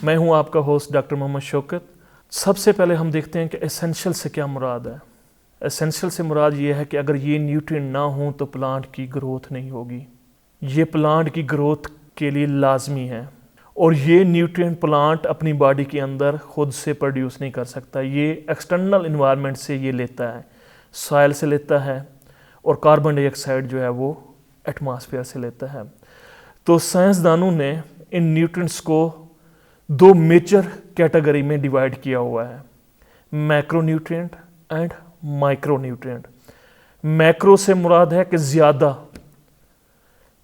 मैं हूं आपका होस्ट डॉक्टर मोहम्मद शौकत। सबसे पहले हम देखते हैं कि एसेंशियल से क्या मुराद है। एसेंशियल से मुराद ये है कि अगर ये न्यूट्रिएंट ना हो तो प्लांट की ग्रोथ नहीं होगी। ये प्लांट की ग्रोथ के लिए लाजमी है और ये न्यूट्रिएंट प्लांट अपनी बॉडी के अंदर खुद से प्रोड्यूस नहीं कर सकता। ये एक्सटर्नल इन्वायरमेंट से ये लेता है, सॉइल से लेता है और कार्बन डाइऑक्साइड जो है वो एटमॉस्फेयर से लेता है। तो साइंसदानों ने इन न्यूट्रिएंट्स को दो मेजर कैटेगरी में डिवाइड किया हुआ है, macro nutrient and micro nutrient. Macro से मुराद है कि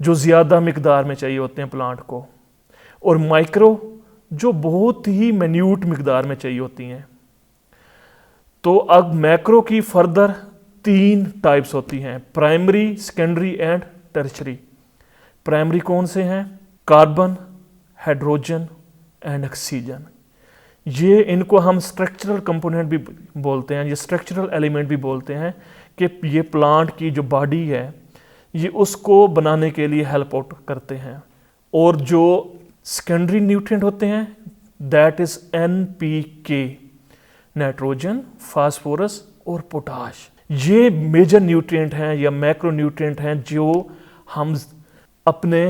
ज़्यादा मिकदार में चाहिए होते हैं प्लांट को, और माइक्रो जो बहुत ही मिन्यूट मिकदार में चाहिए होती हैं। तो अब मैक्रो की फर्दर 3 टाइप्स होती हैं, primary, secondary and tertiary. Primary कौन से हैं? Carbon, hydrogen and oxygen. ये इनको हम स्ट्रक्चरल कंपोनेंट भी बोलते हैं, ये स्ट्रक्चरल एलिमेंट भी बोलते हैं कि ये प्लांट की जो बॉडी है ये उसको बनाने के लिए हेल्प आउट करते हैं। और जो सेकेंडरी न्यूट्रिएंट होते हैं that is NPK, nitrogen, phosphorus और पोटाश। ये मेजर न्यूट्रिएंट हैं या मैक्रो न्यूट्रिएंट हैं जो हम अपने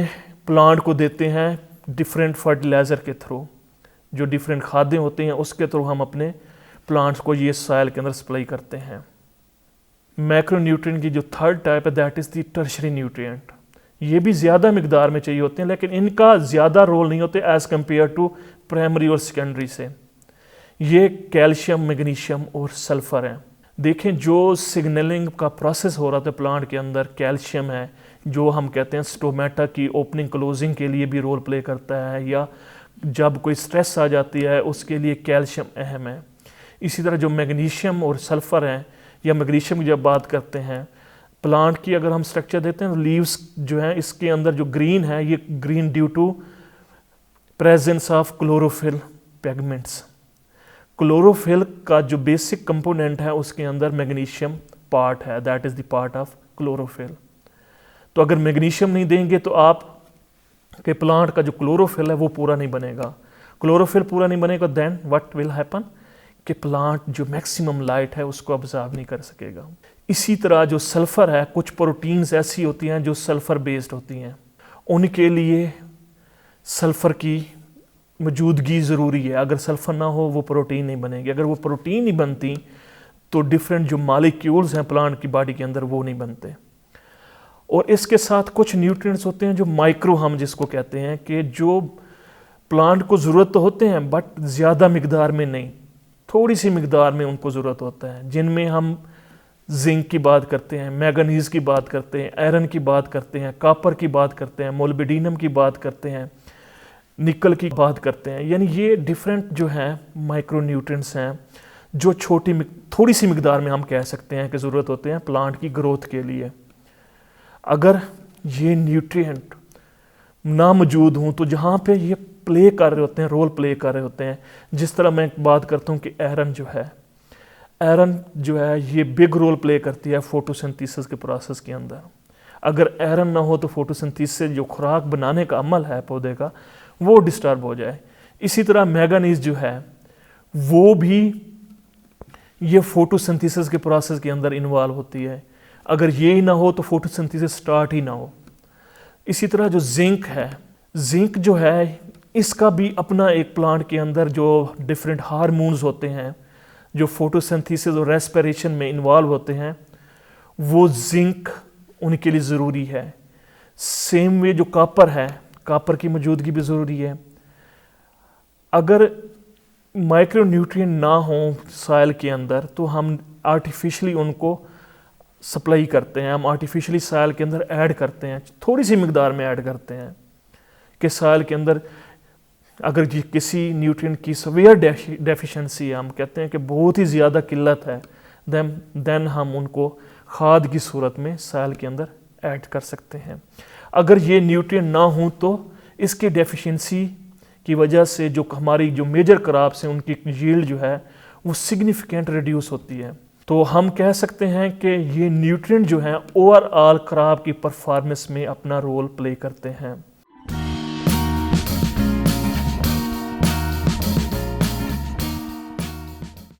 प्लांट को देते हैं डिफरेंट फर्टिलाइज़र के थ्रू। जो डिफरेंट खादें होती हैं उसके थ्रू हम अपने प्लांट्स को ये सॉइल के अंदर सप्लाई करते हैं। मैक्रो न्यूट्रिएंट की जो थर्ड टाइप है that is the tertiary nutrient. ये भी ज़्यादा मिकदार में चाहिए होते हैं लेकिन इनका ज़्यादा रोल नहीं होते एज़ कम्पेयर टू प्राइमरी और सेकेंडरी से। ये कैल्शियम, मैग्नीशियम और सल्फ़र हैं। देखें जो सिग्नलिंग का प्रोसेस हो रहा था प्लांट के अंदर, कैल्शियम है जो हम कहते हैं स्टोमेटा की ओपनिंग क्लोजिंग के लिए भी रोल प्ले करता है, या जब कोई स्ट्रेस आ जाती है उसके लिए कैल्शियम अहम है। इसी तरह जो मैग्नीशियम और सल्फ़र हैं, या मैग्नीशियम की जब बात करते हैं प्लांट की, अगर हम स्ट्रक्चर देते हैं तो लीव्स जो हैं इसके अंदर जो ग्रीन है ये green due to presence of chlorophyll pigments. Chlorophyll का जो बेसिक कंपोनेंट है उसके अंदर मैग्नीशियम पार्ट है, that is the part of chlorophyll. तो अगर मैग्नीशियम नहीं देंगे तो आप के प्लांट का जो क्लोरोफिल है वो पूरा नहीं बनेगा। क्लोरोफिल पूरा नहीं बनेगा देन व्हाट विल हैपन कि प्लांट जो मैक्सिमम लाइट है उसको ऑब्जर्व नहीं कर सकेगा। इसी तरह जो सल्फ़र है, कुछ प्रोटीन्स ऐसी होती हैं जो सल्फ़र बेस्ड होती हैं, उनके लिए सल्फ़र की मौजूदगी ज़रूरी है। अगर सल्फ़र ना हो वो प्रोटीन नहीं बनेगी। अगर वो प्रोटीन नहीं बनती तो डिफरेंट जो मॉलिक्यूल्स हैं प्लांट की बॉडी के अंदर वो नहीं बनते। और इसके साथ कुछ न्यूट्रिएंट्स होते हैं जो माइक्रो हम जिसको कहते हैं कि जो प्लांट को ज़रूरत तो होते हैं बट ज़्यादा मिकदार में नहीं, थोड़ी सी मिकदार में उनको ज़रूरत होता है, जिनमें हम जिंक की बात करते हैं, मैंगनीज़ की बात करते हैं, आयरन की बात करते हैं, कॉपर की बात करते हैं, मोलिब्डेनम की बात करते हैं, निकल की बात करते हैं। यानी ये डिफरेंट जो हैं माइक्रो न्यूट्रिएंट्स हैं जो थोड़ी सी मिकदार में हम कह सकते हैं कि ज़रूरत होते हैं प्लांट की ग्रोथ के लिए। अगर ये न्यूट्रिएंट ना मौजूद हों तो जहाँ पे ये प्ले कर रहे होते हैं, रोल प्ले कर रहे होते हैं, जिस तरह मैं बात करता हूँ कि आयरन जो है ये बिग रोल प्ले करती है फोटोसिंथेसिस के प्रोसेस के अंदर। अगर आयरन ना हो तो फोटोसिंथेसिस जो खुराक बनाने का अमल है पौधे का वो डिस्टर्ब हो जाए। इसी तरह मैंगनीज जो है वो भी ये फोटोसिंथेसिस के प्रोसेस के अंदर इन्वॉल्व होती है। अगर ये ही ना हो तो फोटोसिंथेसिस स्टार्ट ही ना हो। इसी तरह जो जिंक है, जिंक जो है इसका भी अपना एक प्लांट के अंदर जो डिफरेंट हार्मोन्स होते हैं जो फोटोसिंथेसिस और रेस्पिरेशन में इन्वॉल्व होते हैं, वो जिंक उनके लिए ज़रूरी है। सेम वे जो कॉपर है, कॉपर की मौजूदगी भी ज़रूरी है। अगर माइक्रो न्यूट्रिएंट ना हो सॉइल के अंदर तो हम आर्टिफिशियली उनको सप्लाई करते हैं, हम आर्टिफिशियली सॉइल के अंदर ऐड करते हैं, थोड़ी सी मिकदार में ऐड करते हैं कि सॉइल के अंदर अगर किसी न्यूट्रिएंट की सवेयर डेफिशिएंसी है, हम कहते हैं कि बहुत ही ज़्यादा किल्लत है, देन हम उनको खाद की सूरत में सॉइल के अंदर ऐड कर सकते हैं। अगर ये न्यूट्रिएंट ना हो तो इसके डेफिशिएंसी की वजह से जो हमारी जो मेजर क्रॉप्स हैं उनकी यील्ड जो है वो सिग्निफिकेंट रिड्यूस होती है। तो हम कह सकते हैं कि ये न्यूट्रिएंट जो हैं ओवरऑल क्रॉप की परफॉर्मेंस में अपना रोल प्ले करते हैं।